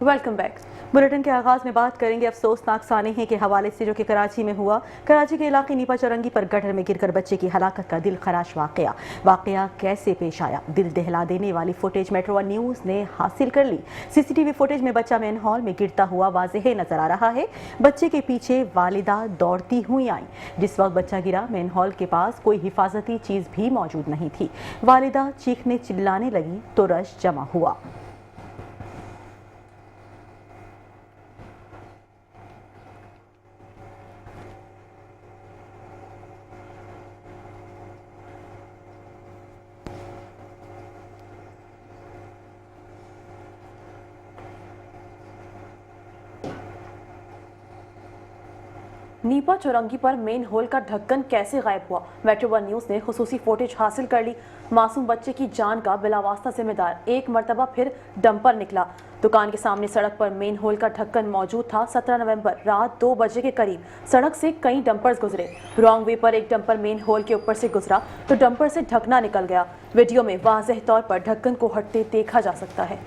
Welcome back. Bulletin के आगाज में बात करेंगे अफसोसनाक सानहे के हवाले से, जो कि कराची में हुआ। कराची के इलाके नीपा चौरंगी पर गटर में गिरकर बच्चे की हलाकत का दिल खराश वाकया कैसे पेश आया? दिल दहला देने वाली फुटेज मेट्रो वन न्यूज ने हासिल कर ली। सीसीटीवी फुटेज में बच्चा मैन हॉल में गिरता हुआ वाज़ेह नजर आ रहा है। बच्चे के पीछे वालिदा दौड़ती हुई आई। जिस वक्त बच्चा गिरा, मैन हॉल के पास कोई हिफाजती चीज भी मौजूद नहीं थी। वालिदा चीखने चिल्लाने लगी तो रश जमा हुआ। नीपा चौरंगी पर मेन होल का ढक्कन कैसे गायब हुआ? मेट्रो वन न्यूज ने खुसूसी फुटेज हासिल कर ली। मासूम बच्चे की जान का बिलावास्ता जिम्मेदार एक मरतबा फिर डंपर निकला। दुकान के सामने सड़क पर मेन होल का ढक्कन मौजूद था। 17 नवंबर रात 2 बजे के करीब सड़क से कई डंपर्स गुजरे। रॉन्ग वे पर एक डंपर मेन होल के ऊपर से गुजरा तो डंपर से ढकना निकल गया। वीडियो में वाज़ेह तौर पर ढक्कन को हटते देखा जा सकता है।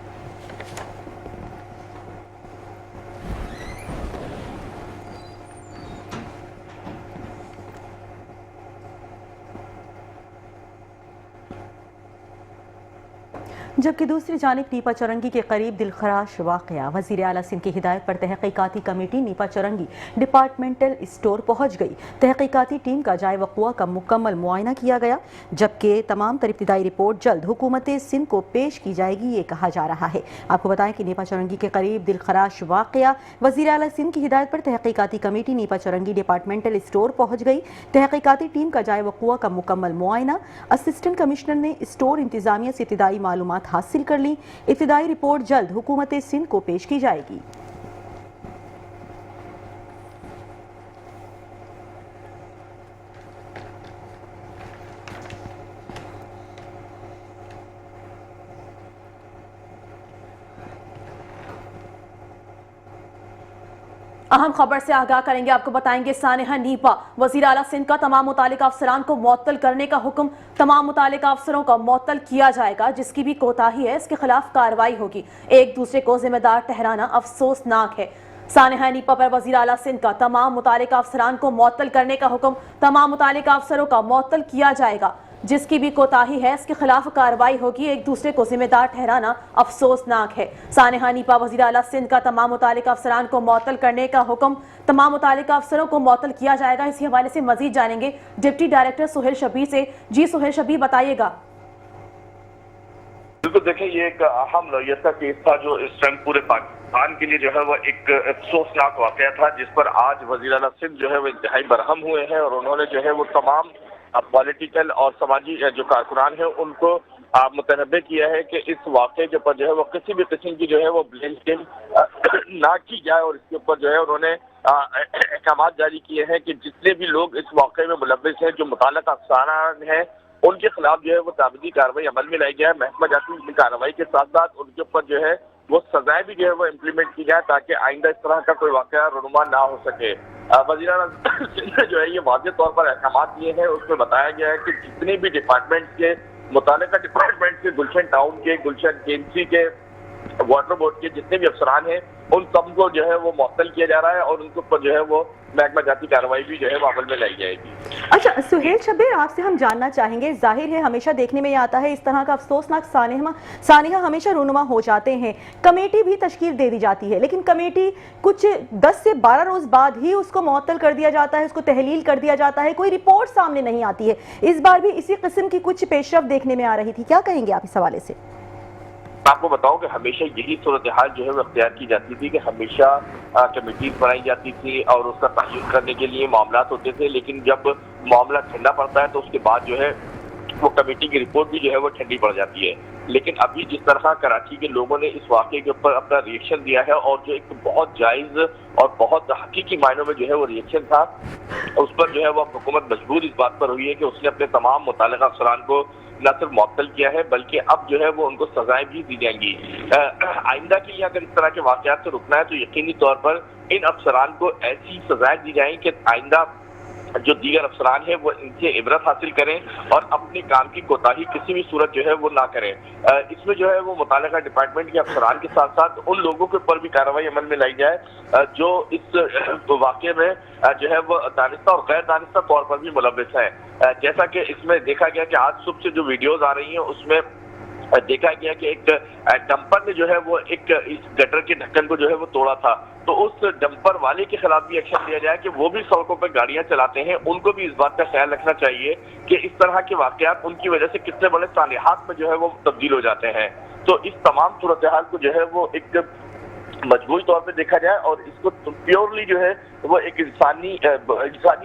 जबकि दूसरी जानिब नीपा चौरंगी के करीब दिलखराश वाकया। वज़ीर आला सिंध की हिदायत पर तहकीकाती कमेटी नीपा चौरंगी डिपार्टमेंटल स्टोर पहुंच गई। तहकीकाती टीम का जाए वक़ुआ का मुकम्मल मुआयना किया गया, जबकि तमाम तर इब्तिदाई रिपोर्ट जल्द हुकूमत सिंध को पेश की जाएगी, ये कहा जा रहा है। आपको बताएं कि नीपा चौरंगी के करीब दिलखराश वाकया। वज़ीर आला सिंध की हिदायत पर तहकीकाती कमेटी नीपा चौरंगी डिपार्टमेंटल स्टोर पहुंच गई। तहकीकाती टीम का जाए वक़ुआ का मुकम्मल मुआयना। असिस्टेंट कमिश्नर ने स्टोर इंतजामिया से इब्तिदाई मालूमात हासिल कर ली। इब्तिदाई रिपोर्ट जल्द हुकूमत सिंध को पेश की जाएगी। अहम खबर से आगाह करेंगे, आपको बताएंगे सानेहा नीपा। वज़ीर आला सिंध का तमाम मुतालिका अफसरान को मुअत्तल करने का हुक्म। तमाम मुतालिका अफसरों को मुअत्तल किया जाएगा। जिसकी भी कोताही है इसके खिलाफ कार्रवाई होगी। एक दूसरे को जिम्मेदार ठहराना अफसोसनाक है। सानेहा नीपा पर वज़ीर आला सिंध का तमाम मुतालिका अफसरान को मुअत्तल करने का हुक्म। तमाम मुतालिका अफसरों का मुअत्तल किया जाएगा। जिसकी भी कोताही है इसके खिलाफ कार्रवाई होगी। एक दूसरे को जिम्मेदार ठहराना अफसोसनाक है। सानेहा नीपा वज़ीर आला सिंध का तमाम मुतालिका अफसरान को मुअत्तल करने का हुक्म। तमाम मुतालिका अफसरों को मुअत्तल किया जाएगा। इसी हवाले से मजीद जानेंगे डिप्टी डायरेक्टर सुहेल शबीर से। जी सुहेल शबीर, बताइएगा। बिल्कुल, देखिए ये एक अहम नौयत का केस था जो इस टाइम पूरे पाकिस्तान के लिए जो है वो एक अफसोसनाक वाकया था, जिस पर आज वज़ीर आला सिंध जो है वो इंतहाई बरहम हुए हैं और उन्होंने जो है वो तमाम पॉलिटिकल और समाजी जो कारकुनान है उनको मुतनब्बे किया है कि इस वाक़े के ऊपर जो है वो किसी भी किस्म की जो है वो ब्लेम गेम ना की जाए। और इसके ऊपर जो है उन्होंने अहकाम जारी किए हैं कि जितने भी लोग इस वाक़े में मुलव्विस हैं, जो मुताल्लिक़ अफसरान हैं, उनके खिलाफ जो है वो ताबदी कार्रवाई अमल में लाई जाए। महकमा जाती की कार्रवाई के साथ साथ उनके ऊपर जो है वो सजाएं भी जो है वो इम्प्लीमेंट की जाए, ताकि आइंदा इस तरह का कोई वाक़या रुनुमा ना हो सके। वज़ीर आला सिंध ने जो है ये वाज़ेह तौर पर अहकाम दिए हैं। उसमें बताया गया है कि जितने भी डिपार्टमेंट के मुतालिका डिपार्टमेंट के, गुलशन टाउन के, गुलशन केएमसी के, वाटर बोर्ड के जितने भी अफसरान हैं, उन सबको जो है वो मुअत्तल किया जा रहा है और उनके ऊपर जो है वो महकमा जाती कार्रवाई भी जो है वो अमल में लाई जाएगी। अच्छा सुहेल शबीर, आपसे हम जानना चाहेंगे, जाहिर है हमेशा देखने में आता है इस तरह का अफसोसनाक सानेहा हमेशा रूनुमा हो जाते हैं। कमेटी भी तश्कील दे दी जाती है, लेकिन कमेटी कुछ 10 से 12 रोज बाद ही उसको मुअत्तल कर दिया जाता है, उसको तहलील कर दिया जाता है, कोई रिपोर्ट सामने नहीं आती है। इस बार भी इसी किस्म की कुछ पेशरफ देखने में आ रही थी, क्या कहेंगे आप इस हवाले से? आपको बताऊं कि हमेशा यही सूरत हाल जो है वो अख्तियार की जाती थी कि हमेशा कमेटीज बनाई जाती थी और उसका तयन करने के लिए मामला होते थे, लेकिन जब मामला ठंडा पड़ता है तो उसके बाद जो है वो कमेटी की रिपोर्ट भी जो है वो ठंडी पड़ जाती है। लेकिन अभी जिस तरह कराची के लोगों ने इस वाक़े के ऊपर अपना रिएक्शन दिया है और जो एक बहुत जायज़ और बहुत हकीकी मायनों में जो है वो रिएक्शन था, उस पर जो है वो हुकूमत मजबूर इस बात पर हुई है कि उसने अपने तमाम मुताल्लिक़ अफसरान को न सिर्फ मुअत्तल किया है बल्कि अब जो है वो उनको सजाएं भी दी जाएंगी। आइंदा के लिए अगर इस तरह के वाक़यात से रुकना है तो यकीनी तौर पर इन अफसरान को ऐसी सजाएं दी जाएं कि आइंदा जो दीगर अफसरान है वो इनसे इबरत हासिल करें और अपने काम की कोताही किसी भी सूरत जो है वो ना करें। इसमें जो है वो मुतालिका डिपार्टमेंट के अफसरान के साथ साथ उन लोगों के ऊपर भी कार्रवाई अमल में लाई जाए जो इस वाक़े में जो है वो दानिस्ता और गैर दानिस्ता तौर पर भी मुलव्विस है। जैसा कि इसमें देखा गया कि आज सुबह से जो वीडियोज आ रही हैं उसमें देखा गया कि एक डंपर ने जो है वो एक इस गटर के ढक्कन को जो है वो तोड़ा था, तो उस डंपर वाले के खिलाफ भी एक्शन लिया जाए कि वो भी सड़कों पर गाड़ियां चलाते हैं, उनको भी इस बात का ख्याल रखना चाहिए कि इस तरह के वाकयात उनकी वजह से कितने बड़े सानिहात में जो है वो तब्दील हो जाते हैं। तो इस तमाम सूरत हाल को जो है वो एक मजबूरी तौर पे देखा जाए और इसको प्योरली जो है वो एक इंसानी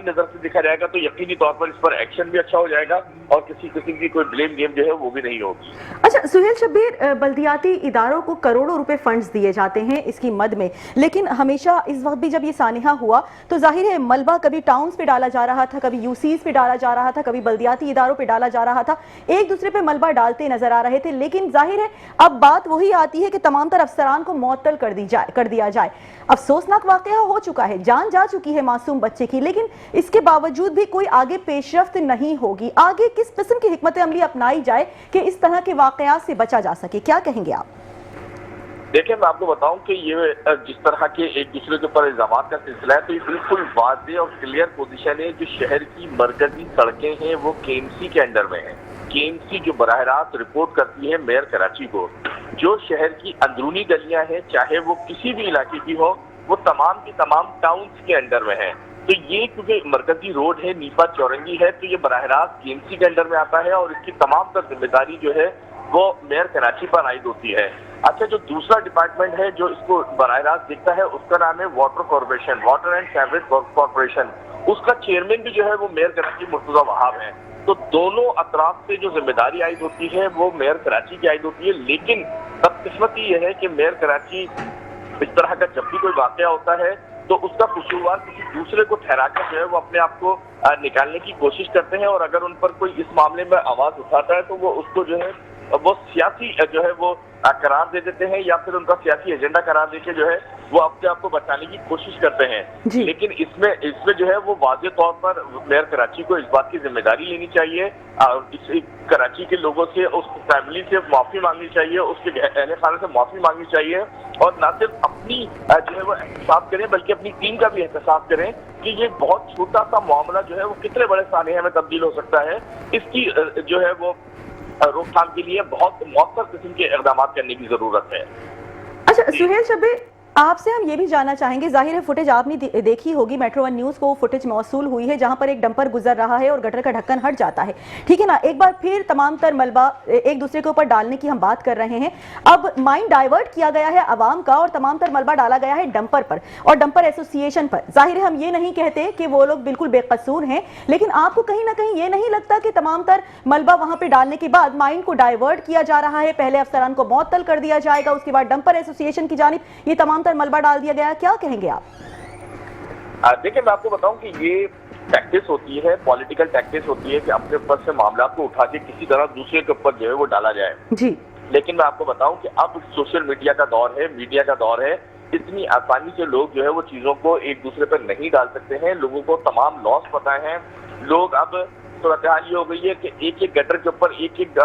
नजर से देखा जाएगा तो यकीनी तौर पर इस पर एक्शन भी अच्छा हो जाएगा और किसी किस्म की कोई ब्लेम गेम जो है वो भी नहीं होगी। अच्छा सुहेल शब्बीर, बल्दियाती इदारों को करोड़ों रुपए फंड्स दिए जाते हैं इसकी मद में, लेकिन हमेशा इस वक्त भी जब ये सानिहा हुआ तो जाहिर है मलबा कभी टाउन्स पे डाला जा रहा था, कभी यूसीज पे डाला जा रहा था, कभी बल्दियाती इदारों पे डाला जा रहा था, एक दूसरे पे मलबा डालते नजर आ रहे थे। लेकिन जाहिर है अब बात वही आती है कि तमाम तर अफसरान को मुअत्तल कर दिया जाए। अफसोसनाक वाकया हो चुका है, जान जा चुकी है मासूम बच्चे की, लेकिन इसके बावजूद भी कोई आगे पेशरफ्त नहीं होगी। आगे किस किस्म की हिकमत अमली अपनाई जाए कि इस तरह के वाकयात से बचा जा सके, क्या कहेंगे आप? देखिए, मैं आपको बताऊं कि ये जिस तरह के एक दूसरे के ऊपर इल्जाम का सिलसिला है तो ये बिल्कुल वाज़ेह और क्लियर पोजीशन है। जो शहर की मरकजी सड़कें हैं वो केएमसी के अंडर में है। केएमसी जो बराह रास्त रिपोर्ट करती है मेयर कराची को, जो शहर की अंदरूनी गलियां हैं चाहे वो किसी भी इलाके की हो वो तमाम की तमाम टाउन्स के अंडर में है। तो ये क्योंकि मरकजी रोड है, नीपा चौरंगी है, तो ये बराह रास्त केएमसी के अंडर में आता है और इसकी तमाम तर जिम्मेदारी जो है वो मेयर कराची पर आयद होती है। अच्छा, जो दूसरा डिपार्टमेंट है जो इसको बराह रास्त देखता है उसका नाम है water corporation, water and sewerage corporation. उसका चेयरमैन भी जो है वो मेयर कराची मुर्तजा वहाब है। तो दोनों अतराफ से जो जिम्मेदारी आयद होती है वो मेयर कराची की आयद होती है। लेकिन बदकिस्मती ये है कि मेयर कराची इस तरह का जब भी कोई वाकया होता है तो उसका कसूरवार किसी दूसरे को ठहराकर जो है वो अपने आप को निकालने की कोशिश करते हैं और अगर उन पर कोई इस मामले में आवाज उठाता है तो वो उसको जो है वो सियासी जो है वो करार दे देते हैं या फिर उनका सियासी एजेंडा करार देके जो है वो अपने आप को बचाने की कोशिश करते हैं। लेकिन इसमें जो है वो वाज़ेह तौर पर मेयर कराची को इस बात की जिम्मेदारी लेनी चाहिए और इस कराची के लोगों से, उस फैमिली से माफी मांगनी चाहिए, उसके अहले खाने से माफी मांगनी चाहिए और न सिर्फ अपनी जो है वो एहतसाब करें बल्कि अपनी टीम का भी एहतसाब करें कि ये बहुत छोटा सा मामला जो है वो कितने बड़े सानिया में तब्दील हो सकता है। इसकी जो है वो रोकथाम के लिए बहुत मौसर किस्म के इक़दाम करने की जरूरत है। अच्छा सुहेल शब्बीर, आपसे हम ये भी जानना चाहेंगे, जाहिर है फुटेज आपने देखी होगी, मेट्रो वन न्यूज़ को फुटेज मौसूल हुई है जहां पर एक डंपर गुजर रहा है और गटर का ढक्कन हट जाता है, ठीक है ना। एक बार फिर तमाम तर मलबा एक दूसरे के ऊपर डालने की हम बात कर रहे हैं। अब माइंड डाइवर्ट किया गया है आवाम का और तमाम तर मलबा डाला गया है डंपर पर और डंपर एसोसिएशन पर। जाहिर है हम ये नहीं कहते कि वो लोग बिल्कुल बेकसूर हैं, लेकिन आपको कहीं ना कहीं ये नहीं लगता कि तमाम तर मलबा वहां पर डालने के बाद माइंड को डाइवर्ट किया जा रहा है? पहले अफसरान को मुअत्तल कर दिया जाएगा, उसके बाद डंपर एसोसिएशन की जानिब ये तमाम तर मलबा डाल दिया गया, क्या कहेंगे आप? देखिए, मैं आपको बताऊं कि ये टैक्टिस होती है, पॉलिटिकल टैक्टिस होती है कि अपने ऊपर से मामला को उठा के किसी तरह दूसरे के ऊपर जो है वो डाला जाए जी। लेकिन मैं आपको बताऊं कि अब सोशल मीडिया का दौर है, मीडिया का दौर है, इतनी आसानी से लोग जो है वो चीजों को एक दूसरे पर नहीं डाल सकते हैं। लोगों को तमाम लॉस पता है। लोग अब सूरत हाल ये हो गई है कि एक एक गटर के ऊपर एक एक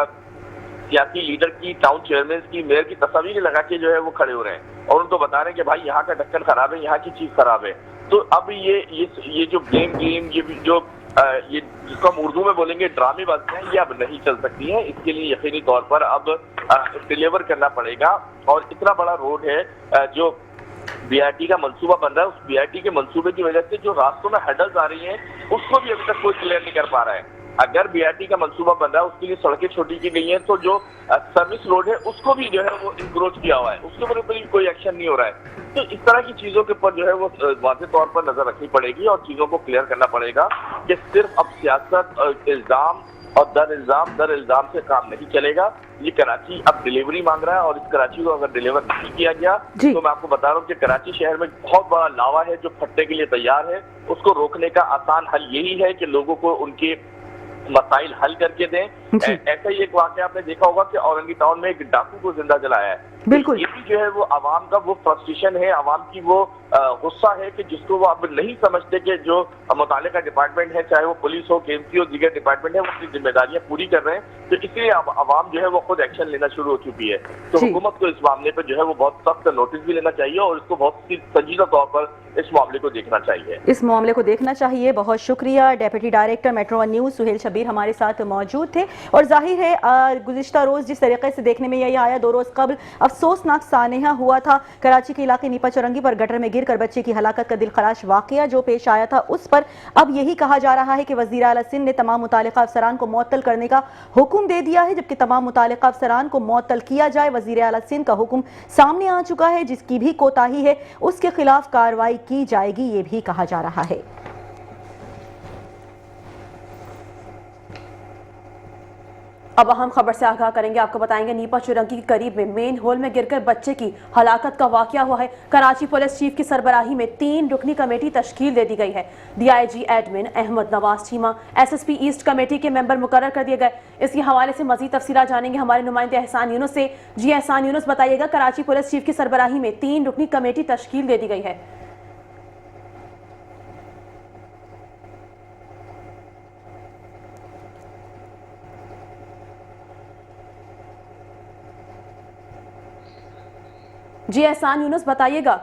सियासी लीडर की, टाउन चेयरमैन की, मेयर की तस्वीर लगा के जो है वो खड़े हो रहे हैं और उनको बता रहे हैं कि भाई यहाँ का ढक्कन खराब है, यहाँ की चीज खराब है। तो अब ये जो ब्लेम गेम, ये जिसको हम उर्दू में बोलेंगे ड्रामेबाजी हैं, ये अब नहीं चल सकती है। इसके लिए यकीनी तौर पर अब डिलीवर करना पड़ेगा और इतना बड़ा रोड है जो बीआरटी का मंसूबा बन रहा है, उस बीआरटी के मंसूबे की वजह से जो रास्तों में हडल्स आ रही हैं उसको भी अभी तक कोई क्लियर नहीं कर पा रहा है। अगर बीआरटी का मंसूबा बन रहा है उसके लिए सड़कें छोटी की गई हैं तो जो सर्विस रोड है उसको भी जो है वो इंक्रोच किया हुआ है, उसके ऊपर भी कोई एक्शन नहीं हो रहा है। तो इस तरह की चीजों के ऊपर जो है वो वाज़ेह तौर पर नजर रखनी पड़ेगी और चीजों को क्लियर करना पड़ेगा कि सिर्फ अब सियासत, इल्जाम और दर इल्जाम से काम नहीं चलेगा। ये कराची अब डिलीवरी मांग रहा है और इस कराची को अगर डिलीवर नहीं किया गया तो मैं आपको बता रहा हूँ कि कराची शहर में बहुत बड़ा लावा है जो फटने के लिए तैयार है। उसको रोकने का आसान हल यही है कि लोगों को उनके मसाइल हल करके दें। ऐसा ही एक वाकया आपने देखा होगा कि औरंगी टाउन में एक डाकू को जिंदा जलाया है। बिल्कुल। ये भी जो है वो आवाम का वो फ्रस्ट्रेशन है, आवाम की वो गुस्सा है कि जिसको वो अब नहीं समझते कि जो मुतालिका डिपार्टमेंट है, चाहे वो पुलिस हो, केएमसी हो, दीगर डिपार्टमेंट है, वो अपनी जिम्मेदारियां पूरी कर रहे हैं। तो इसलिए अब आवाम जो है वो खुद एक्शन लेना शुरू हो चुकी है। तो जी। हुकूमत को इस मामले पर जो है वो बहुत सख्त नोटिस भी लेना चाहिए और इसको बहुत संजीदा तौर पर इस मामले को देखना चाहिए। इस मामले को देखना चाहिए। बहुत शुक्रिया। Deputy director Metro One News Suhail Shabbir हमारे साथ मौजूद थे। और जाहिर है गुज़िश्ता रोज़ जिस तरीके से देखने में यही आया, 2 रोज़ कबल अफसोसनाक सानेहा हुआ था कराची के इलाके नीपा चौरंगी पर गटर में गिरकर बच्चे की हलाकत का दिलखराश वाक़या जो पेश आया था, उस पर अब यही कहा जा रहा है कि वज़ीर आला सिंध ने तमाम मुतालिका अफसरान को मुअत्तल करने का हुक्म दे दिया है। जबकि तमाम मुतालिका अफसरान को मुअत्तल किया जाए, वज़ीर आला सिंध का हुक्म सामने आ चुका है। जिसकी भी कोताही है उसके खिलाफ कार्रवाई की जाएगी, ये भी कहा जा रहा है। अब अहम खबर से आगाह करेंगे, आपको बताएंगे नीपा चौरंगी के करीब में मेन होल में गिरकर बच्चे की हलाकत का वाकया हुआ है। कराची पुलिस चीफ की सरबराही में 3 रुकनी कमेटी तश्कील दे दी गई है। DIG admin Ahmed Nawaz Cheema SSP east committee के मेंबर मुकर्रर कर दिए गए। इसके हवाले से मजीद तफसीलात जानेंगे हमारे नुमाइंदे एहसान यूनुस से। जी एहसान यूनुस, बताइएगा, कराची पुलिस चीफ की सरबराही में 3 रुकनी कमेटी तश्कील दे दी गई है। जी एहसान यूनुस, बताइएगा।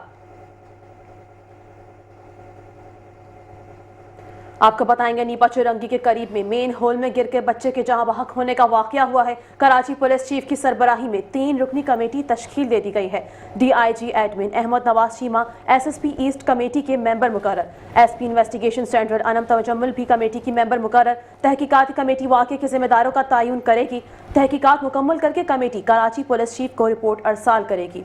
आपको बताएंगे नीपा चौरंगी के करीब में मेन होल में गिरकर बच्चे के जहां बहक होने का वाकया हुआ है। कराची पुलिस चीफ की सरबराही में 3 रुकनी कमेटी तश्कील दे दी गई है। DIG admin Ahmed Nawaz Cheema SSP east committee के मेंबर मुकर्रर, SP investigation central Anam Tawajjul भी कमेटी की मेंबर मुकर्रर। तहकीकाती कमेटी वाकये के जिम्मेदारों का तयन करेगी। तहकीकात मुकम्मल करके कमेटी कराची पुलिस चीफ को रिपोर्ट अरसाल करेगी।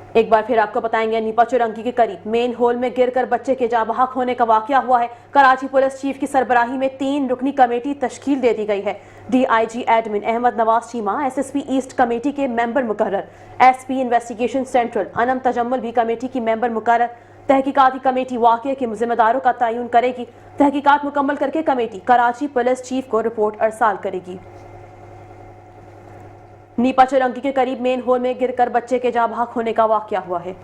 एक बार फिर आपको बताएंगे, नीपा चौरंगी के करीब मेन होल में गिरकर बच्चे के जहां बहक होने का वाकया हुआ है। कराची पुलिस चीफ की सरबराही में 3 रुकनी कमेटी तश्कील दे दी गई है। DIG admin Ahmed Nawaz Cheema SSP east committee के मेंबर मुकर्रर, SP investigation central Anam Tajammul भी कमेटी की मेंबर मुकर्रर। तहकीकाती कमेटी वाकये के जिम्मेदारों का तयन करेगी। तहकीकात मुकम्मल करके कमेटी कराची पुलिस चीफ को रिपोर्ट अरसाल करेगी। नीपा चौरंगी के करीब मेन होल में गिरकर बच्चे के जहां बहक होने का वाकया हुआ है।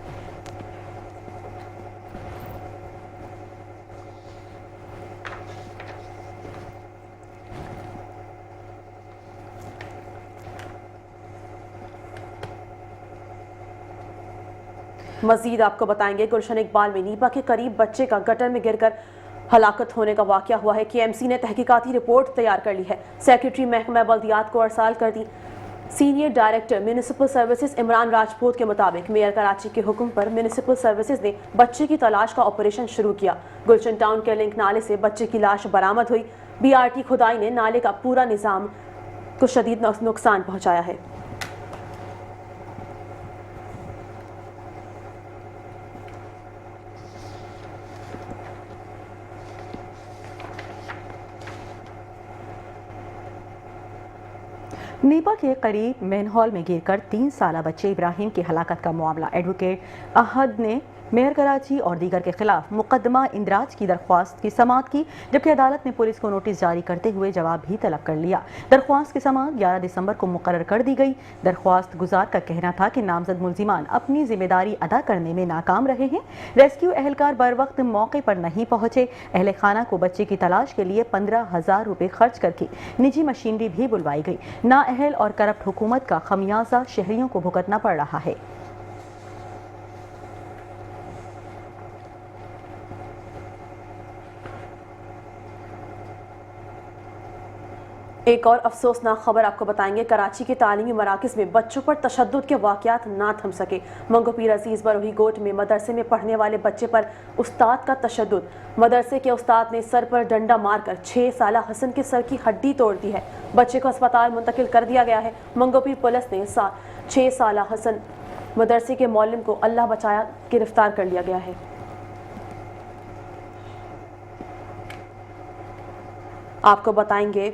मजीद आपको बताएंगे, गुलशन इकबाल में नीपा के करीब बच्चे का गटर में गिरकर हलाकत होने का वाकया हुआ है। केएमसी ने तहकीकाती रिपोर्ट तैयार कर ली है। सेक्रेटरी महकमा बल्दियात को अरसाल कर दी। Senior director municipal services Imran Rajput के मुताबिक मेयर कराची के हुक्म पर म्यूनिसिपल सर्विसेज ने बच्चे की तलाश का ऑपरेशन शुरू किया। गुलशन टाउन के लिंक नाले से बच्चे की लाश बरामद हुई। बीआरटी खुदाई ने नाले का पूरा निज़ाम को शदीद नुकसान पहुंचाया है। नीपा के करीब मेन हॉल में गिरकर 3 साला बच्चे इब्राहिम की हलाकत का मामला एडवोकेट अहद ने मेयर कराची और दीगर के खिलाफ मुकदमा इंदराज की दरख्वास्त की समाअत की। जबकि अदालत ने पुलिस को नोटिस जारी करते हुए जवाब भी तलब कर लिया। दरख्वास्त की समाअत 11 दिसंबर को मुकर्रर कर दी गई। दरख्वास्त गुजार का कहना था कि नामजद मुल्जिमान अपनी जिम्मेदारी अदा करने में नाकाम रहे हैं। रेस्क्यू एहलकार बर वक्त मौके पर नहीं पहुंचे। अहले खाना को बच्चे की तलाश के लिए 15,000 रुपये खर्च करके निजी मशीनरी भी बुलवाई गई। नाअहल और करप्ट हुकूमत का खमियाजा शहरियों को भुगतना पड़ रहा है। एक और अफसोसनाक खबर आपको बताएंगे, कराची के तालीमी मराकज़ में बच्चों पर तशद्दुद के वाक़यात ना थम सके। मंगोपीर अजीज़ बरोही गोट में मदरसे में पढ़ने वाले बच्चे पर उस्ताद का तशद्दुद। मदरसे के उस्ताद ने सर पर डंडा मारकर 6 साला हसन के सर की हड्डी तोड़ दी है। बच्चे को अस्पताल मुंतकिल कर दिया गया है। मंगोपीर पुलिस ने 6 साला हसन मदरसे के मौलिम को अल्लाह बचाया गिरफ्तार कर लिया गया है। आपको बताएंगे,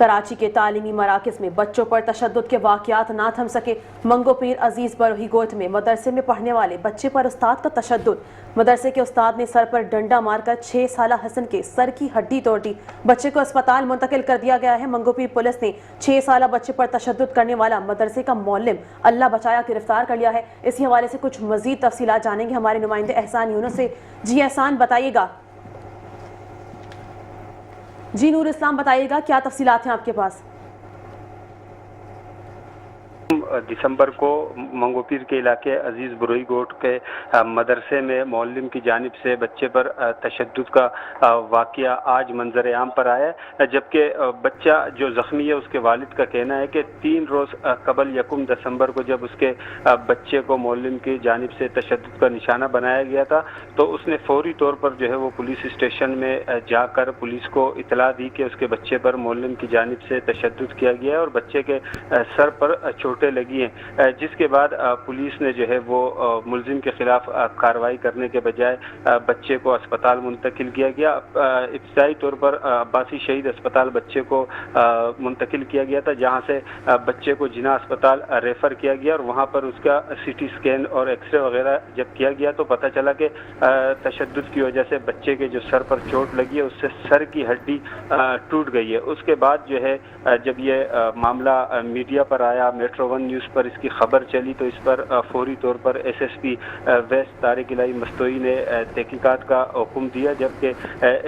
कराची के तालीमी मराकज में बच्चों पर तशद्दुद के वाक़यात ना थम सके। मंगो पीर अजीज बरोही गोट में मदरसे में पढ़ने वाले बच्चे पर उस्ताद का तशद्दुद। मदरसे के उस्ताद ने सर पर डंडा मारकर 6 साला हसन के सर की हड्डी तोड़ दी। बच्चे को अस्पताल मुंतकिल कर दिया गया है। मंगो पीर पुलिस ने 6 साला बच्चे पर तशद्दुद करने वाला मदरसे का मौलिम अल्लाह बचाया गिरफ्तार कर लिया है। इसी हवाले से कुछ मजीद तफसीलात जानेंगे हमारे नुमाइंदे एहसान यूनुस से। जी एहसान, बताइएगा। जी नूर इस्लाम, बताइएगा क्या तफसीलात हैं आपके पास। दिसंबर को मंगोपीर के इलाके अजीज बरोही गोट के मदरसे में मौलिम की जानिब से बच्चे पर तशद्दुद का वाक़या आज मंजर आम पर आया, जबकि बच्चा जो ज़ख्मी है उसके वालिद का कहना है कि 3 रोज़ कबल 1 दिसंबर को जब उसके बच्चे को मौलिम की जानिब से तशद्दुद का निशाना बनाया गया था तो उसने फौरी तौर पर जो है वो पुलिस स्टेशन में जाकर पुलिस को इतला दी कि उसके बच्चे पर मौलिम की जानिब से तशद्दुद किया गया है और बच्चे के सर पर चोटें लगी हैं, जिसके बाद पुलिस ने जो है वो मुलजिम के खिलाफ कार्रवाई करने के बजाय बच्चे को अस्पताल मुंतकिल किया गया। इब्तदाई तौर पर अब्बासी शहीद अस्पताल बच्चे को मुंतकिल किया गया था, जहां से बच्चे को जिना अस्पताल रेफर किया गया और वहां पर उसका CT स्कैन और एक्सरे वगैरह जब किया गया तो पता चला कि तशद्दुद की वजह से बच्चे के जो सर पर चोट लगी है उससे सर की हड्डी टूट गई है। उसके बाद जो है जब ये मामला मीडिया पर आया, मेट्रो 1 न्यूज़ पर इसकी खबर चली तो इस पर फौरी तौर पर SSP वेस्ट तारिक इलाही मस्तोई ने तहकीकात का हुक्म दिया, जबकि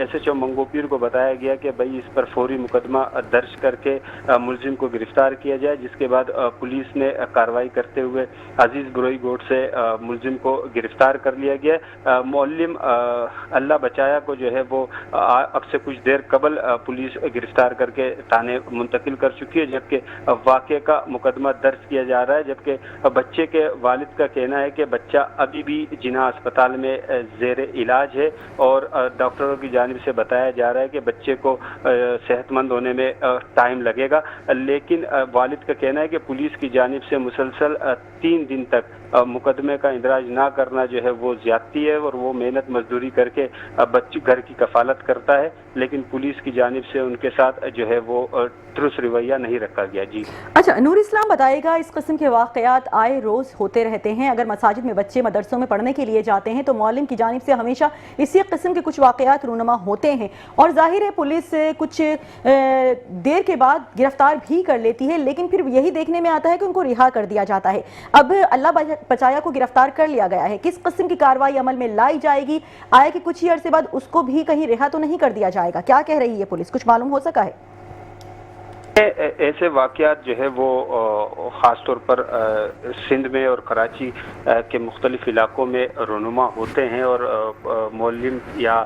SHO मंगोपीर को बताया गया कि भाई इस पर फौरी मुकदमा दर्ज करके मुलजिम को गिरफ्तार किया जाए, जिसके बाद पुलिस ने कार्रवाई करते हुए अजीज बरोही गोट से मुलजिम को गिरफ्तार कर लिया गया। मौलिम अल्लाह बचाया को जो है वो अब से कुछ देर कबल पुलिस गिरफ्तार करके थाने मुंतकिल कर चुकी है, जबकि वाक़े का मुकदमा दर्ज किया जा रहा है। जबकि बच्चे के वालिद का कहना है कि बच्चा अभी भी जिना अस्पताल में ज़ेर इलाज है और डॉक्टरों की जानिब से बताया जा रहा है कि बच्चे को सेहतमंद होने में टाइम लगेगा, लेकिन वालिद का कहना है कि पुलिस की जानिब से मुसलसल 3 दिन तक मुकदमे का इंदराज ना करना जो है वो ज्यादती है और वो मेहनत मजदूरी करके बच्चे घर की कफालत करता है, लेकिन पुलिस की जानिब से उनके साथ जो है वो दुरुस्त रवैया नहीं रखा गया। जी अच्छा, नूर इस्लाम बताएगा, इस किस्म के वाक़यात आए रोज़ होते रहते हैं। अगर मसाजिद में बच्चे मदरसों में पढ़ने के लिए जाते हैं तो मौलिम की जानिब से हमेशा इसी किस्म के कुछ वाक़यात रूनुमा होते हैं और जाहिर है पुलिस कुछ देर के बाद गिरफ्तार भी कर लेती है, लेकिन फिर यही देखने में आता है कि उनको रिहा कर दिया जाता है। अब अल्लाह बचाया को गिरफ्तार कर लिया गया है, किस किस्म की कार्रवाई अमल में लाई जाएगी? आया कि कुछ ही अरसे बाद उसको भी कहीं रिहा तो नहीं कर दिया जाएगा? क्या कह रही है पुलिस, कुछ मालूम हो सका है? ऐसे वाक़यात जो है वो ख़ास तौर पर सिंध में और कराची के मुख्तलिफ इलाकों में रूनुमा होते हैं और मौलिम या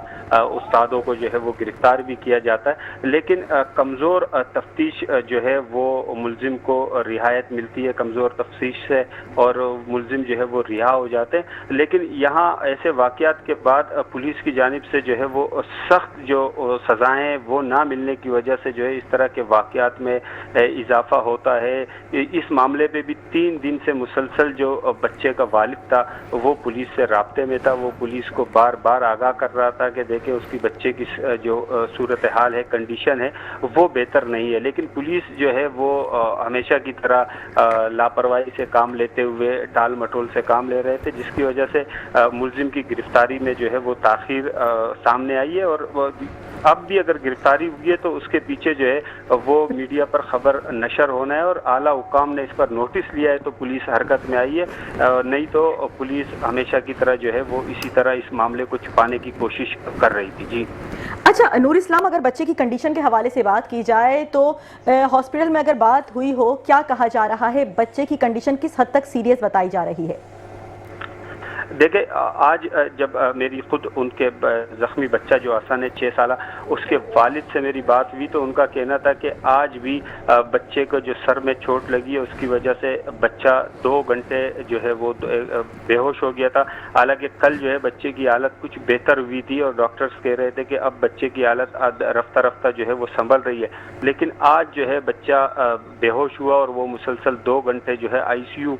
उस्तादों को जो है वो गिरफ्तार भी किया जाता है, लेकिन कमज़ोर तफ्तीश जो है वो मुलजिम को रिहायत मिलती है कमज़ोर तफ्तीश से और मुलजिम जो है वो रिहा हो जाते हैं। लेकिन यहाँ ऐसे वाक़यात के बाद पुलिस की जानिब से जो है वो सख्त जो सज़ाएँ वो ना मिलने की वजह से जो है इस तरह के वाक़यात में इजाफा होता है। इस मामले पे भी 3 दिन से मुसलसल जो बच्चे का वालिद था वो पुलिस से राब्ते में था, वो पुलिस को बार बार आगाह कर रहा था कि देखे उसकी बच्चे की जो सूरत हाल है, कंडीशन है वो बेहतर नहीं है, लेकिन पुलिस जो है वो हमेशा की तरह लापरवाही से काम लेते हुए टाल मटोल से काम ले रहे थे, जिसकी वजह से मुलजिम की गिरफ्तारी में जो है वो ताख़ीर सामने आई है और अब भी अगर गिरफ्तारी हुई है तो उसके पीछे जो है वो मीडिया पर खबर नशर होना है और आला हुकाम ने इस पर नोटिस लिया है तो पुलिस हरकत में आई है, नहीं तो पुलिस हमेशा की तरह जो है वो इसी तरह इस मामले को छुपाने की कोशिश कर रही थी। जी अच्छा नूर इस्लाम, अगर बच्चे की कंडीशन के हवाले से बात की जाए तो हॉस्पिटल में अगर बात हुई हो, क्या कहा जा रहा है, बच्चे की कंडीशन किस हद तक सीरियस बताई जा रही है? देखिए, आज जब मेरी खुद उनके ज़ख्मी बच्चा जो हसन है 6 साला, उसके वालिद से मेरी बात हुई तो उनका कहना था कि आज भी बच्चे को जो सर में चोट लगी है उसकी वजह से बच्चा 2 घंटे जो है वो बेहोश हो गया था। हालांकि कल जो है बच्चे की हालत कुछ बेहतर हुई थी और डॉक्टर्स कह रहे थे कि अब बच्चे की हालत रफ्ता रफ्ता जो है वो संभल रही है, लेकिन आज जो है बच्चा बेहोश हुआ और वो मुसलसल 2 घंटे जो है ICU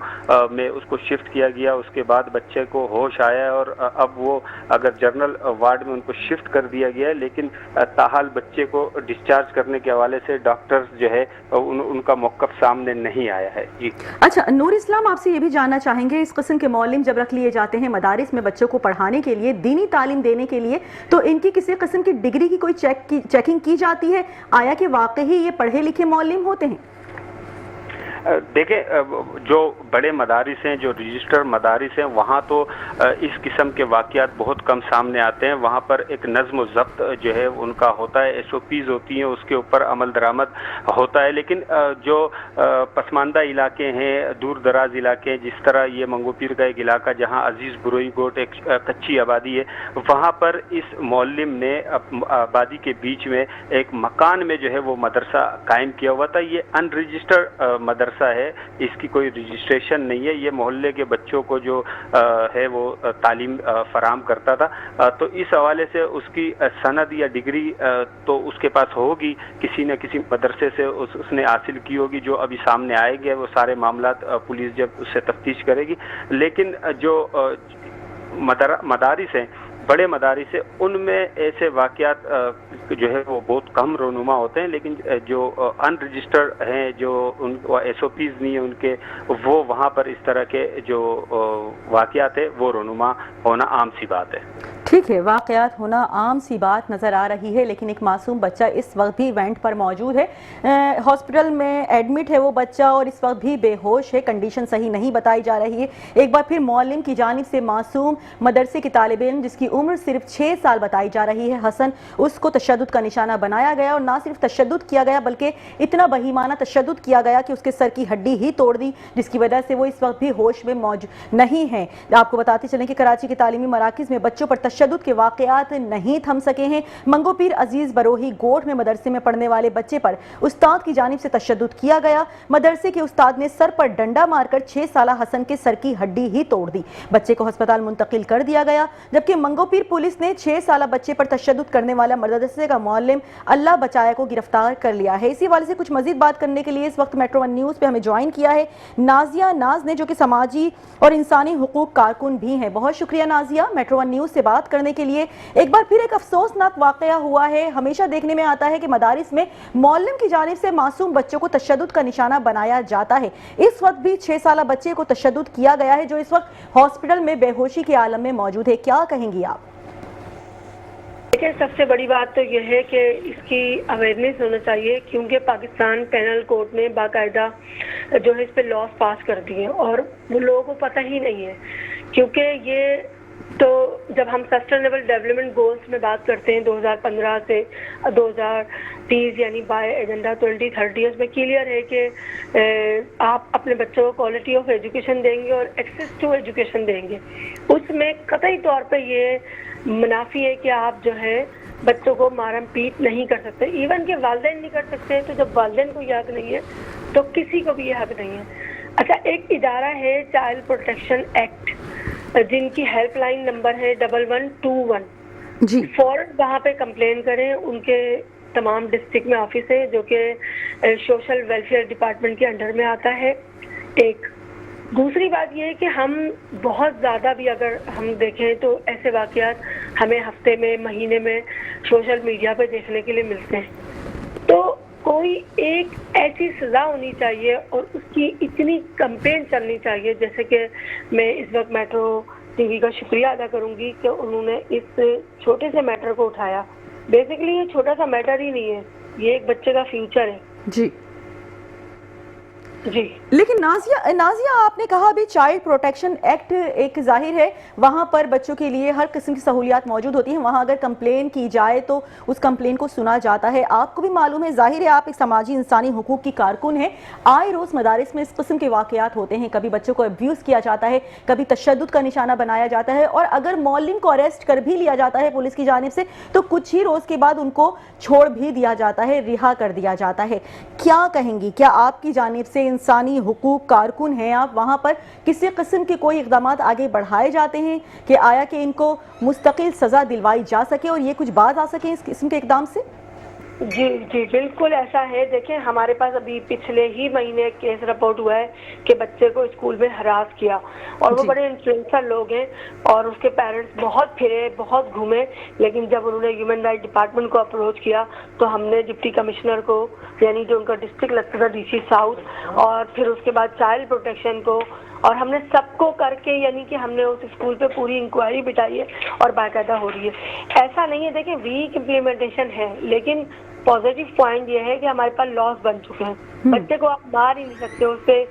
में उसको शिफ्ट किया गया। उसके बाद बच्चे को होश आया है और अब वो अगर जनरल वार्ड में उनको शिफ्ट कर दिया गया है, लेकिन ताहाल बच्चे को डिस्चार्ज करने के हवाले से डॉक्टर्स जो है उनका मौक़िफ़ सामने नहीं आया है। जी अच्छा, नूर इस्लाम, आपसे ये भी जानना चाहेंगे, इस किस्म के मौलिम जब रख लिए जाते हैं मदारिस में बच्चों को पढ़ाने के लिए, दीनी तालीम देने के लिए, तो इनकी किसी किस्म की डिग्री की कोई चेकिंग की जाती है? आया कि वाकई ये पढ़े लिखे मौलिम होते हैं? देखें, जो बड़े मदारिस हैं, जो रजिस्टर मदारिस हैं, वहाँ तो इस किस्म के वाक़यात बहुत कम सामने आते हैं। वहाँ पर एक नज़्म व ज़ब्त जो है उनका होता है, SOPs होती हैं, उसके ऊपर अमल दरामद होता है। लेकिन जो पसमानदा इलाके हैं, दूर दराज इलाके हैं, जिस तरह ये मंगोपीर का एक इलाका जहाँ अजीज़ बुरोई गोट एक कच्ची आबादी है, वहाँ पर इस मौलिम ने आबादी के बीच में एक मकान में जो है वो मदरसा कायम किया हुआ था। ये अनरजिस्टर्ड मदरसा है, इसकी कोई रजिस्ट्रेशन नहीं है। ये मोहल्ले के बच्चों को जो है वो तालीम फराम करता था। तो इस हवाले से उसकी सनद या डिग्री तो उसके पास होगी, किसी न किसी मदरसे से उसने हासिल की होगी, जो अभी सामने आएंगे वो सारे मामला पुलिस जब उससे तफ्तीश करेगी। लेकिन जो मदारिस हैं, बड़े मदारिस है, उनमें ऐसे वाक़यात जो है वो बहुत कम रोनुमा होते हैं। लेकिन जो अनरजिस्टर्ड हैं, जो उन SOPs नहीं है उनके, वो वहाँ पर इस तरह के जो वाक़यात है वो रोनुमा होना आम सी बात है। ठीक है, वाक़यात होना आम सी बात नज़र आ रही है, लेकिन एक मासूम बच्चा इस वक्त भी इवेंट पर मौजूद है, हॉस्पिटल में एडमिट है वो बच्चा, और इस वक्त भी बेहोश है, कंडीशन सही नहीं बताई जा रही है। एक बार फिर मौलिम की जानिब से मासूम मदरसे की तालिब इल्म, जिसकी उम्र सिर्फ 6 साल बताई जा रही है, हसन, उसको तशद्दुद का निशाना बनाया गया, और ना सिर्फ तशद्दुद किया गया बल्कि इतना बहीमाना तशद्दुद किया गया कि उसके सर की हड्डी ही तोड़ दी, जिसकी वजह से वो इस वक्त भी होश में मौजूद नहीं है। आपको बताते चलें कि कराची के तालीमी मराकिज़ में बच्चों पर तशद्दुद के वाक़यात नहीं थम सके हैं। मंगोपीर अजीज बरोही गोट में मदरसे में पढ़ने वाले बच्चे पर उस्ताद की जानिब से तशद्दुद किया गया। मदरसे के उस्ताद ने सर पर डंडा मारकर 6 साला हसन के सर की हड्डी ही तोड़ दी। बच्चे को अस्पताल मुंतकिल कर दिया गया, जबकि मंगोपीर पुलिस ने 6 साला बच्चे पर तशद्दुद करने वाला मदरसे का मौलिम अल्लाह बचाया को गिरफ्तार कर लिया है। इसी वाले से कुछ मजीद बात करने के लिए इस वक्त मेट्रो 1 न्यूज़ पे हमें ज्वाइन किया है नाजिया नाज ने, जो कि समाजी और इंसानी हुकूक कारकुन भी हैं। बहुत शुक्रिया नाजिया, मेट्रो 1 न्यूज़ से बात करने के लिए। एक बार फिर एक अफसोसनाक वाकया हुआ है। हमेशा देखने में आता है कि मदारिस में मौलिम की जानिब से मासूम बच्चों को तशद्दुद का निशाना बनाया जाता है। इस वक्त भी 6 साला बच्चे को तशद्दुद किया गया है, जो इस वक्त हॉस्पिटल में बेहोशी के आलम में मौजूद है। क्या कहेंगी आप? देखिए, सबसे बड़ी बात तो यह है कि इसकी अवेयरनेस होना चाहिए, क्योंकि पाकिस्तान पेनल कोड ने बाकायदा जो है इस पे लॉस पास कर दिए और वो लोगों को पता ही नहीं है। क्योंकि ये तो जब हम सस्टेनेबल डेवलपमेंट गोल्स में बात करते हैं 2015 से 2030 यानी बाय एजेंडा 2030, उसमें क्लियर है कि आप अपने बच्चों को क्वालिटी ऑफ एजुकेशन देंगे और एक्सेस टू एजुकेशन देंगे। उसमें कतई तौर पे ये मुनाफी है कि आप जो है बच्चों को मारम पीट नहीं कर सकते, इवन के वालिदैन नहीं कर सकते। तो जब वालिदैन को यह हक नहीं है तो किसी को भी ये हक नहीं है। अच्छा, एक इदारा है चाइल्ड प्रोटेक्शन एक्ट, जिनकी हेल्पलाइन नंबर है 1121 जी। फौरन वहाँ पे कंप्लेन करें। उनके तमाम डिस्ट्रिक्ट में ऑफिस है जो कि सोशल वेलफेयर डिपार्टमेंट के अंडर में आता है। एक दूसरी बात यह है कि हम बहुत ज़्यादा भी अगर हम देखें तो ऐसे वाक़यात हमें हफ्ते में, महीने में सोशल मीडिया पे देखने के लिए मिलते हैं। तो कोई एक ऐसी सज़ा होनी चाहिए और उसकी इतनी कंपेन चलनी चाहिए। जैसे कि मैं इस वक्त मेट्रो टीवी का शुक्रिया अदा करूंगी कि उन्होंने इस छोटे से मैटर को उठाया। बेसिकली ये छोटा सा मैटर ही नहीं है, ये एक बच्चे का फ्यूचर है जी। जी, लेकिन नाजिया आपने कहा अभी चाइल्ड प्रोटेक्शन एक्ट एक जाहिर है वहाँ पर बच्चों के लिए हर किस्म की सहूलियात मौजूद होती हैं, वहाँ अगर कंप्लेन की जाए तो उस कंप्लेन को सुना जाता है। आपको भी मालूम है, जाहिर है आप एक समाजी इंसानी हुकूक की कारकुन हैं, आए रोज़ मदारिस में इस किस्म के वाक़यात होते हैं। कभी बच्चों को अब्यूज़ किया जाता है, कभी तशद्दुद का निशाना बनाया जाता है, और अगर मौलिम को अरेस्ट कर भी लिया जाता है पुलिस की जानिब से तो कुछ ही रोज़ के बाद उनको छोड़ भी दिया जाता है, रिहा कर दिया जाता है। क्या कहेंगी, क्या आपकी जानिब से इंसानी हुकूक कारकुन हैं आप, वहाँ पर किसी किस्म के कोई इक़दामात आगे बढ़ाए जाते हैं कि आया कि इनको मुस्तकिल सज़ा दिलवाई जा सके और ये कुछ बात आ सके इस किस्म के इक़दाम से? जी जी, बिल्कुल ऐसा है। देखें, हमारे पास अभी पिछले ही महीने केस रिपोर्ट हुआ है कि बच्चे को स्कूल में हरास किया और वो बड़े इन्फ्लुएंसर लोग हैं और उसके पेरेंट्स बहुत फिरे, बहुत घूमे, लेकिन जब उन्होंने ह्यूमन राइट डिपार्टमेंट को अप्रोच किया तो हमने डिप्टी कमिश्नर को, यानी जो उनका डिस्ट्रिक्ट लगता था DC साउथ, और फिर उसके बाद चाइल्ड प्रोटेक्शन को, और हमने सबको करके, यानी कि हमने उस स्कूल पे पूरी इंक्वायरी बिठाई है और बाकायदा हो रही है। ऐसा नहीं है, देखिए वीक इम्प्लीमेंटेशन है, लेकिन पॉजिटिव पॉइंट ये है कि हमारे पास लॉस बन चुके हैं। बच्चे को आप मार ही नहीं सकते, उससे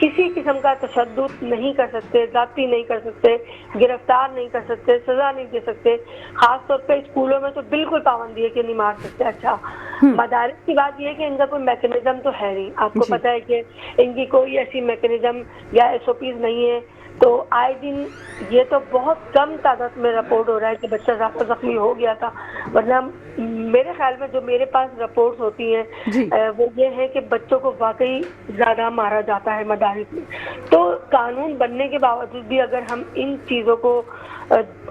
किसी किस्म का तशद्दुद नहीं कर सकते, ज़्यादती नहीं कर सकते, गिरफ्तार नहीं कर सकते, सजा नहीं दे सकते। खास तौर पे स्कूलों में तो बिल्कुल पाबंदी है कि नहीं मार सकते। अच्छा, मदारिस की बात यह है कि इनका कोई मैकेनिज्म तो है नहीं। आपको पता है कि इनकी कोई ऐसी मैकेनिज्म या SOPs नहीं है, तो आए दिन ये तो बहुत कम तादाद में रिपोर्ट हो रहा है कि बच्चा ज़्यादा जख्मी हो गया था, वरना मेरे ख्याल में जो मेरे पास रिपोर्ट्स होती हैं वो ये है कि बच्चों को वाकई ज़्यादा मारा जाता है मदारिस में। तो कानून बनने के बावजूद भी अगर हम इन चीज़ों को,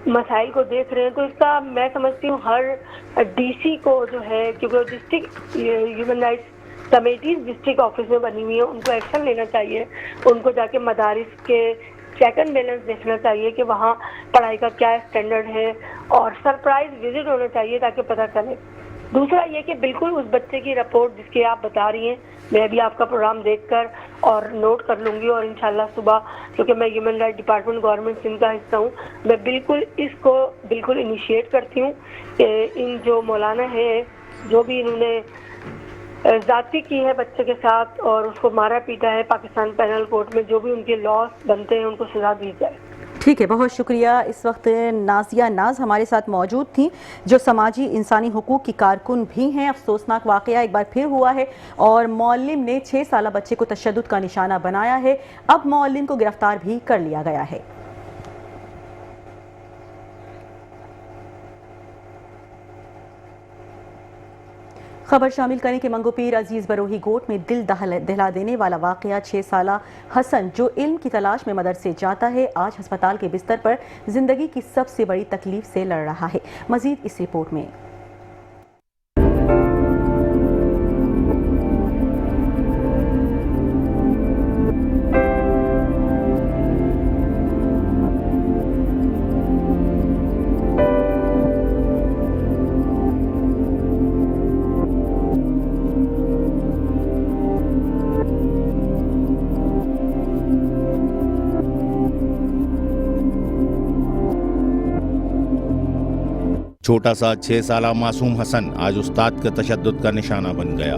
मसाइल को देख रहे हैं, तो इसका मैं समझती हूँ हर DC को जो है, क्योंकि district human rights committees district office में बनी हुई है, उनको एक्शन लेना चाहिए। उनको जाके मदारिस के चेक एंड बैलेंस देखना चाहिए कि वहाँ पढ़ाई का क्या स्टैंडर्ड है, और सरप्राइज विजिट होना चाहिए ताकि पता चले। दूसरा ये कि बिल्कुल उस बच्चे की रिपोर्ट जिसकी आप बता रही हैं, मैं भी आपका प्रोग्राम देखकर और नोट कर लूँगी, और इंशाल्लाह सुबह, क्योंकि मैं human right department government Sindh का हिस्सा हूँ, मैं बिल्कुल इसको बिल्कुल इनिशिएट करती हूँ कि इन जो मौलाना है, जो भी इन्होंने ज़्यादती की है बच्चे के साथ और उसको मारा पीटा है, पाकिस्तान पैनल कोर्ट में जो भी उनके लॉस बनते हैं उनको सजा दी जाए। ठीक है, बहुत शुक्रिया। इस वक्त नाजिया नाज हमारे साथ मौजूद थी, जो समाजी इंसानी हुकूक की कारकुन भी हैं। अफसोसनाक वाक़या एक बार फिर हुआ है और मौल्लिम ने 6 साला बच्चे को तशद्दुद का निशाना बनाया है। अब मौल्लिम को गिरफ्तार भी कर लिया गया है। खबर शामिल करें कि मंगोपीर अजीज बरोही गोट में दिल दहला देने वाला वाकया 6 साला हसन, जो इल्म की तलाश में मदरसे जाता है, आज अस्पताल के बिस्तर पर जिंदगी की सबसे बड़ी तकलीफ से लड़ रहा है। मजीद इस रिपोर्ट में। छोटा सा 6 साला मासूम हसन आज उस्ताद के तशद्दुद का निशाना बन गया।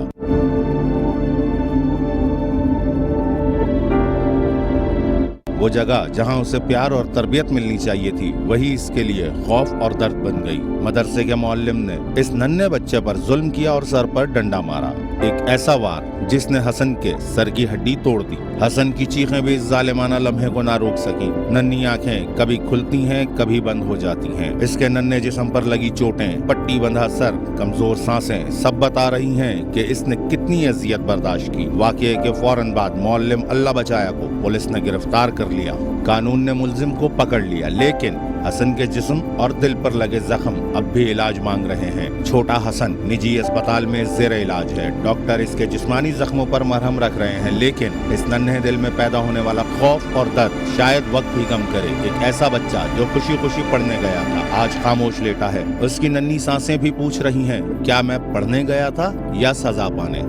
वो जगह जहां उसे प्यार और तरबियत मिलनी चाहिए थी, वही इसके लिए खौफ और दर्द बन गई। मदरसे के मौल्लिम ने इस नन्हे बच्चे पर जुल्म किया और सर पर डंडा मारा। एक ऐसा वार जिसने हसन के सर की हड्डी तोड़ दी। हसन की चीखें भी इस जालिमाना लम्हे को ना रोक सकी। नन्ही आंखें कभी खुलती हैं, कभी बंद हो जाती हैं। इसके नन्हे जिस्म पर लगी चोटें, पट्टी बंधा सर, कमजोर सांसें, सब बता रही हैं कि इसने कितनी अजियत बर्दाश्त की। वाकये के फौरन बाद मौल्लिम अल्लाह बचाया को पुलिस ने गिरफ्तार कर लिया। कानून ने मुल्जिम को पकड़ लिया, लेकिन हसन के जिस्म और दिल पर लगे जख्म अब भी इलाज मांग रहे हैं। छोटा हसन निजी अस्पताल में ज़ेरे इलाज है। डॉक्टर इसके जिस्मानी जख्मों पर मरहम रख रहे हैं, लेकिन इस नन्हे दिल में पैदा होने वाला खौफ और दर्द शायद वक्त भी कम करे। एक ऐसा बच्चा जो खुशी खुशी पढ़ने गया था, आज खामोश लेटा है। उसकी नन्ही सांसें भी पूछ रही हैं, क्या मैं पढ़ने गया था या सजा पाने।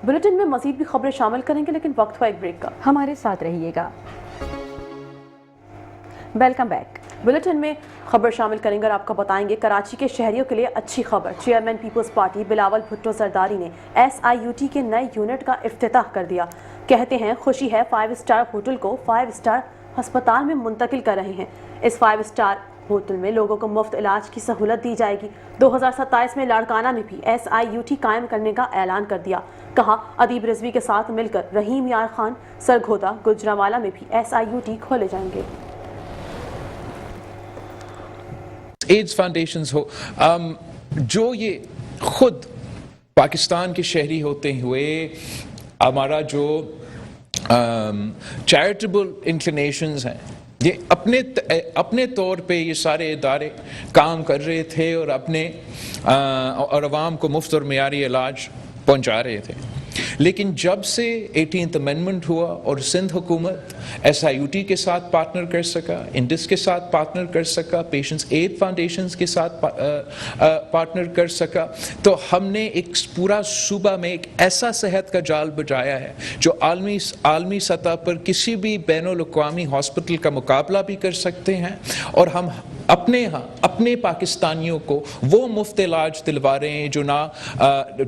बुलेटिन में मजीद भी खबरें शामिल करेंगे, लेकिन वक्त हुआ एक ब्रेक का। हमारे साथ रहिएगा। Welcome back. बुलेटिन में खबर शामिल करेंगे और आपको बताएंगे कराची के शहरियों के लिए अच्छी खबर। Chairman Peoples Party Bilawal Bhutto Zardari ने SIUT के नए यूनिट का इफ्तिताह कर दिया। कहते हैं खुशी है, 5 स्टार होटल को 5 स्टार अस्पताल में मुंतकिल कर रहे हैं। इस 5 स्टार होटल में लोगों को मुफ्त इलाज की सहूलत दी जाएगी। 2027 में लाड़काना में भी SIUT कायम करने का ऐलान कर दिया। कहा, अदीब रिजवी के साथ मिलकर रहीम यार खान, सरगोदा, गुजरावाला में भी SIUT खोले जाएंगे। एड्स फाउंडेशंस हो, जो ये खुद पाकिस्तान के शहरी होते हुए हमारा जो चैरिटेबल इंक्लिनेशंस हैं ये अपने तौर पे ये सारे इदारे काम कर रहे थे और और अवाम को मुफ्त और मियारी इलाज पहुंचा रहे थे। लेकिन जब से 18th अमेंडमेंट हुआ और सिंध हुकूमत SIUT के साथ पार्टनर कर सका, इंडिस के साथ पार्टनर कर सका, पेशेंट्स एड फाउंडेशंस के साथ पार्टनर कर सका, तो हमने एक पूरा सूबा में एक ऐसा सेहत का जाल बिछाया है जो आलमी सतह पर किसी भी बैनुल-अक़वामी हॉस्पिटल का मुकाबला भी कर सकते हैं। और हम अपने पाकिस्तानियों को वो मुफ्त इलाज दिलवा रहे हैं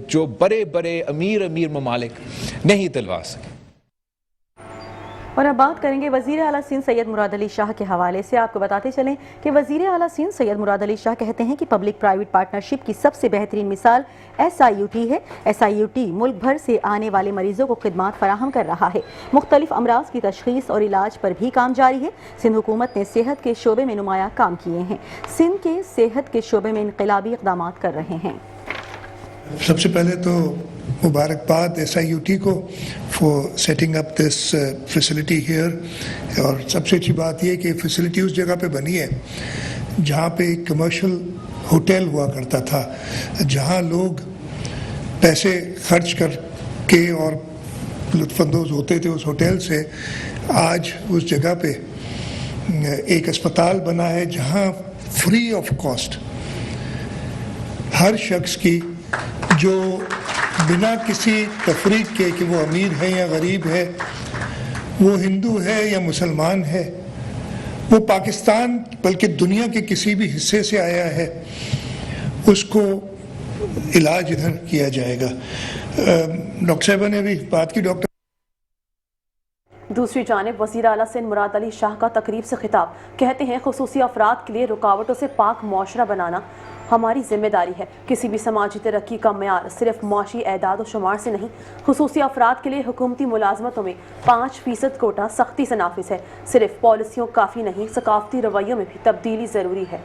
जो बड़े बड़े अमीर ममालिक नहीं दिलवा सके। और अब बात करेंगे वज़ीर आला सिंध सैयद मुराद अली शाह के हवाले से। आपको बताते चलें कि वज़ीर आला सिंध सैयद मुराद अली शाह कहते हैं कि पब्लिक प्राइवेट पार्टनरशिप की सबसे बेहतरीन मिसाल SIUT है। SIUT मुल्क भर से आने वाले मरीजों को खिदमात फराहम कर रहा है। मुख्तलिफ अमराज की तशख़ीस और इलाज पर भी काम जारी है। सिंध हुकूमत ने सेहत के शोबे में नुमाया काम किए हैं। सिंध के सेहत के शोबे में इनकलाबी इक़दाम कर रहे हैं। सबसे पहले तो मुबारकबाद SIUT को for setting up this facility here. और सबसे अच्छी बात यह कि फैसिलिटी उस जगह पे बनी है जहाँ पे एक कमर्शियल होटल हुआ करता था, जहाँ लोग पैसे खर्च करके और लुत्फ़अंदोज़ होते थे उस होटल से। आज उस जगह पे एक अस्पताल बना है जहाँ फ्री ऑफ कॉस्ट हर शख्स की, जो बिना किसी तफरीक के कि वो अमीर है या गरीब है, वो हिंदू है या मुसलमान है, वो पाकिस्तान बल्कि दुनिया के किसी भी हिस्से से आया है, उसको इलाज इधर किया जाएगा। डॉक्टर साहबा ने भी बात की। डॉक्टर दूसरी जानिब वज़ीर आला सिंध मुराद अली शाह का तकरीब से खिताब, कहते हैं खुसूसी अफराद के लिए रुकावटों से पाक मुआशरा बनाना हमारी जिम्मेदारी है। किसी भी समाजी तरक्की का मेयार सिर्फ मुआशी एदाद व शुमार से नहीं, खुसूसी अफराद के लिए हुकूमती मुलाजमतों में 5% कोटा सख्ती से नाफिज है। सिर्फ पॉलिसियों काफ़ी नहीं, सकाफती रवैयों में भी तब्दीली ज़रूरी है।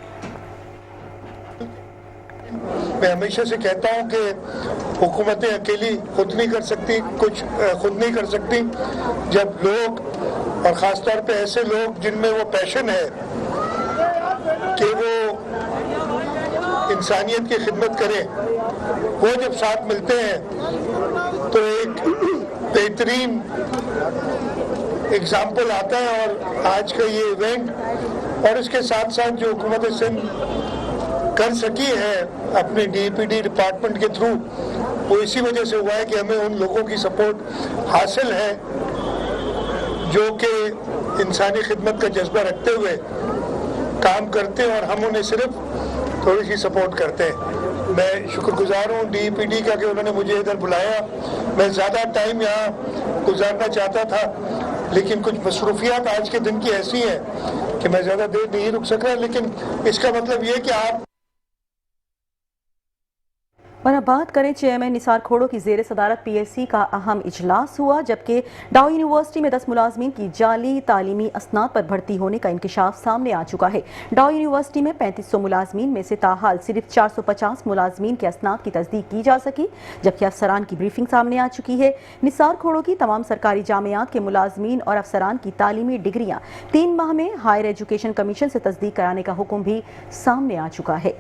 मैं हमेशा से कहता हूँ कि हुकूमतें अकेली खुद नहीं कर सकती, कुछ खुद नहीं कर सकती। जब लोग, और ख़ास तौर पे ऐसे लोग जिनमें वो पैशन है कि वो इंसानियत की खिदमत करें, वो जब साथ मिलते हैं तो एक बेहतरीन एग्जाम्पल आता है। और आज का ये इवेंट और इसके साथ साथ जो हुकूमत सिंध कर सकी है अपने DPD डिपार्टमेंट के थ्रू, वो इसी वजह से हुआ है कि हमें उन लोगों की सपोर्ट हासिल है जो कि इंसानी खिदमत का जज्बा रखते हुए काम करते हैं, और हम उन्हें सिर्फ थोड़ी सी सपोर्ट करते हैं। मैं शुक्रगुजार हूँ DPD का कि उन्होंने मुझे इधर बुलाया। मैं ज़्यादा टाइम यहाँ गुजारना चाहता था, लेकिन कुछ मसरूफियात आज के दिन की ऐसी हैं कि मैं ज़्यादा देर नहीं रुक सका। लेकिन इसका मतलब ये कि आप। और अब बात करें चेयरमैन निसार खोड़ो की ज़ेर सदारत PSC का अहम इजलास हुआ, जबकि डाउ यूनिवर्सिटी में 10 मुलाजमीन की जाली तालीमी असनाद पर भर्ती होने का इंकशाफ सामने आ चुका है। डाउ यूनिवर्सिटी में 3500 मुलाजमीन में से ताहाल सिर्फ 450 मुलाजमीन के असनाद की तस्दीक की जा सकी, जबकि अफसरान की ब्रीफिंग सामने आ चुकी है। निसार खोड़ो की तमाम सरकारी जामियात के मुलाजमीन और अफसरान की तालीमी डिग्रियाँ 3 माह में हायर एजुकेशन कमीशन से तस्दीक कराने का हुक्म भी सामने आ चुका है।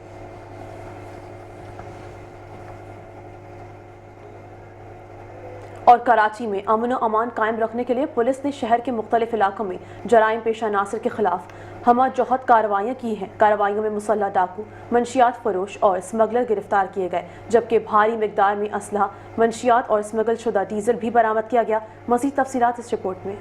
और कराची में अमन और अमान कायम रखने के लिए पुलिस ने शहर के मुख्तलिफ इलाकों में जराइम पेशा नासिर के खिलाफ हमजहत कार्रवाइयाँ की हैं। कार्रवाइयों में मुसल्लह डाकू, मंशियात फरोश और स्मगलर गिरफ्तार किए गए, जबकि भारी मिकदार में असलहा, मंशियात और स्मगल शुदा डीजल भी बरामद किया गया। मज़ीद तफसीलात इस रिपोर्ट में।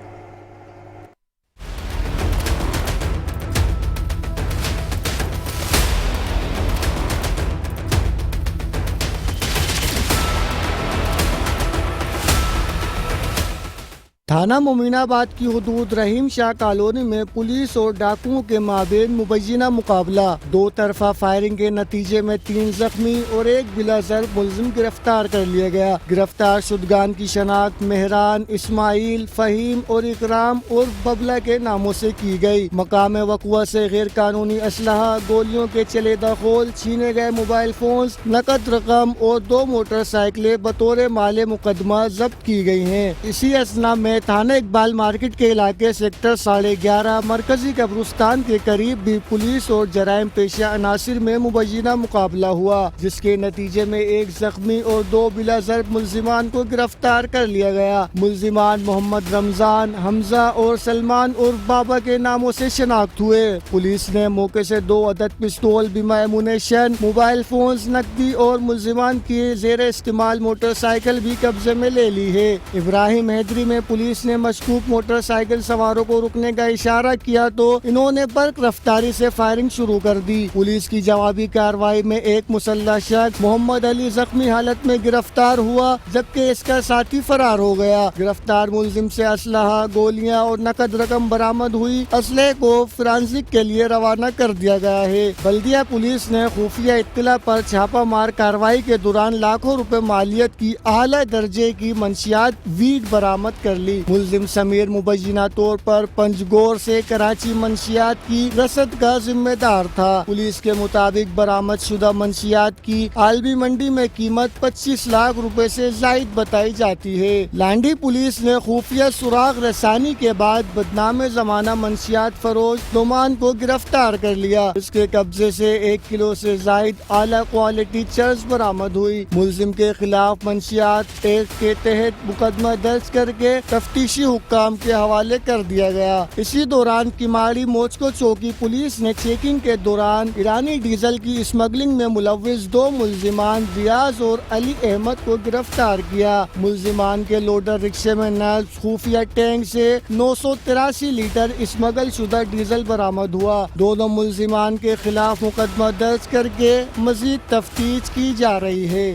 थाना मोमिनाबाद की हुदूद रहीम शाह कॉलोनी में पुलिस और डाकुओं के माबेन मुबैना मुकाबला, 2 तरफा फायरिंग के नतीजे में 3 जख्मी और 1 बिलाजर मुलजिम गिरफ्तार कर लिया गया। गिरफ्तार शुदगान की शनाख्त मेहरान, इस्माइल, फहीम और इकराम और बबला के नामों से की गई। मकाम वक़ुआ से गैर कानूनी असलहा, गोलियों के चले दखोल, छीने गए मोबाइल फोन, नकद रकम और 2 मोटरसाइकिलें बतौर माले मुकदमा जब्त की गई हैं। इसी असना में में थाना इकबाल मार्केट के इलाके सेक्टर 11.5 मरकजी कब्रिस्तान के करीब भी पुलिस और जराइम पेशा अनासिर में मुबैना मुकाबला हुआ, जिसके नतीजे में एक जख्मी और 2 बिला ज़र्ब मुल्जिमान को गिरफ्तार कर लिया गया। मुल्जिमान मोहम्मद रमजान, हमजा और सलमान उर्फ बाबा के नामों से शनाख्त हुए। पुलिस ने मौके से 2 अदद पिस्तौल, बीमा एमुनेशन, मोबाइल फोन्स, नकदी और मुल्जिमान की जेर इस्तेमाल मोटरसाइकिल भी कब्जे में ले ली है। इब्राहिम हैदरी में पुलिस ने मशकूक मोटरसाइकिल सवारों को रुकने का इशारा किया तो इन्होंने बर्क रफ्तारी से फायरिंग शुरू कर दी। पुलिस की जवाबी कार्रवाई में एक मुसल्लह शख्स मोहम्मद अली जख्मी हालत में गिरफ्तार हुआ, जबकि इसका साथी फरार हो गया। गिरफ्तार मुल्जिम से असलहा, गोलियां और नकद रकम बरामद हुई। असले को फोरेंसिक के लिए रवाना कर दिया गया है। बल्दिया पुलिस ने खुफिया इत्तला पर छापा मार कार्रवाई के दौरान लाखों रुपए मालियत की आला दर्जे की मंशियात वीड बरामद कर ली। मुल्जिम समीर मुबैना तौर पर पंजगोर से कराची मंशियात की रसद का जिम्मेदार था। पुलिस के मुताबिक बरामद शुदा मंशियात की आलमी मंडी में कीमत 25 लाख रुपए से जायद बताई जाती है। लांडी पुलिस ने खुफिया सुराग रसानी के बाद बदनाम जमाना मंशियात फरोज नोमान को गिरफ्तार कर लिया। इसके कब्जे से 1 किलो से जायद आला क्वालिटी चर्च बरामद हुई। मुल्जिम के खिलाफ मंशियात एक्ट के तहत मुकदमा दर्ज करके तफ्तीशी हुक्काम के हवाले कर दिया गया। इसी दौरान किमाड़ी मोचको चौकी पुलिस ने चेकिंग के दौरान ईरानी डीजल की स्मगलिंग में मुलव्विस 2 मुल्जिमान रियाज और अली अहमद को गिरफ्तार किया। मुल्जिमान के लोडर रिक्शे में नैब खुफिया टैंक से 983 लीटर स्मगल शुदा डीजल बरामद हुआ। दोनों मुल्जिमान के खिलाफ मुकदमा दर्ज करके मजीद तफ्तीश की जा रही है।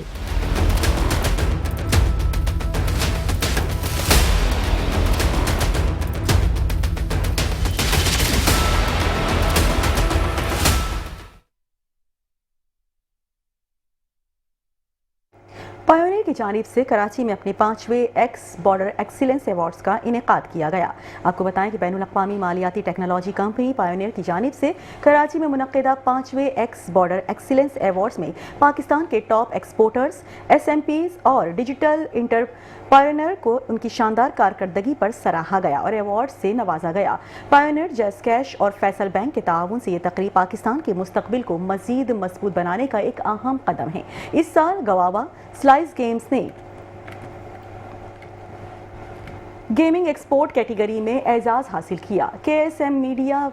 पायोनियर की जानिब से कराची में अपने 5वें एक्स बॉर्डर एक्सीलेंस अवार्ड्स का इनेकाद किया गया। आपको बताएं कि बैनुल-अक़वामी मालियाती टेक्नोलॉजी कंपनी पायोनियर की जानिब से कराची में मुनक़्क़िदा 5वें एक्स बॉर्डर एक्सीलेंस अवार्ड्स में पाकिस्तान के टॉप एक्सपोर्टर्स, SMPs और डिजिटल इंटरप्रेन्योर को उनकी शानदार कारकर्दगी पर सराहा गया और अवार्ड से नवाजा गया। पायोनियर, जैज़ कैश और फैसल बैंक के ताउन से ये तकरीब पाकिस्तान के मुस्तकबिल को मज़ीद मजबूत बनाने का एक अहम कदम है। इस साल गवावा स्लाइस गेम्स ने गेमिंग एक्सपोर्ट कैटेगरी में एजाज हासिल किया। KSM मीडिया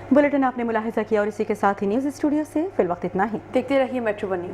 बुलेटिन आपने मुलाहिजा किया और इसी के साथ ही न्यूज़ स्टूडियो से फिल वक्त इतना ही। देखते रहिए मेट्रो वन न्यूज़।